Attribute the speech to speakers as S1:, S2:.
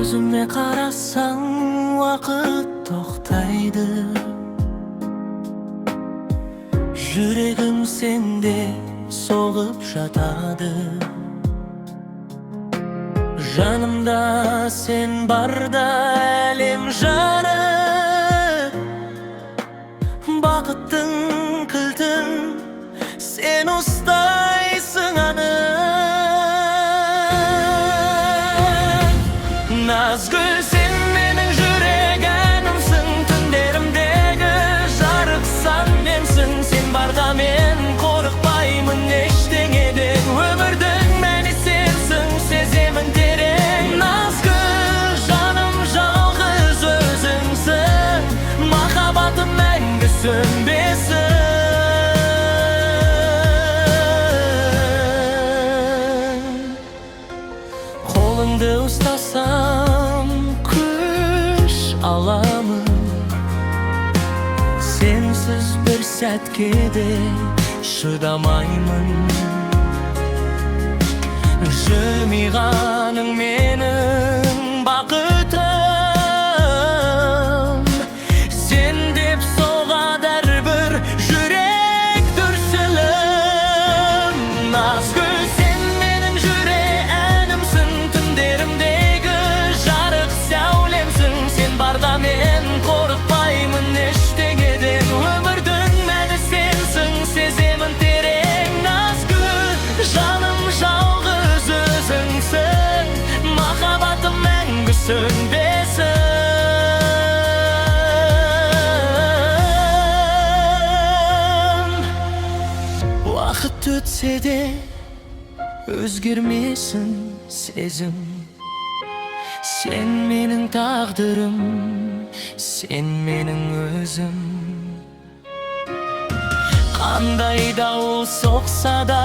S1: Көзіме қарасаң уақыт тоқтайды. Жүрегім сенде соғып жатады. Жанымда сен барда әлем жаны. Бақыттың кілтін сен ұстайсың аны. Назгүл, сен менің жүрек әнімсің, түндерімдегі жарықсан менсің. Сен барда мен қорықпаймын ештеңеден, өмірдің мәні сенсің, сеземін терең. Назгүл, жаным жалғыз өзіңсің, махаббатым мәңгі сөнбесін. Қолыңды ұстасам күш аламын, сенсіз бір сәтке де шыдамаймын. Жымиғаның менің бақытым, сен деп соғады әрбір жүрек дүрсілім. Назгүл, сен менің жүрек әнімсің, түндерімдегі жарық сәулемсің. Сен барда мен қорықпаймын ештеңеден, өмірдің мәні сенсің, сеземін терең. Назгүл, жаным жалғыз өзіңсің, махаббатым мәңгі сөнбесін. Уақыт өтсе де өзгермесін сезім. Сен менің тағдырым, сен менің өзім. Қандай дауыл соқса да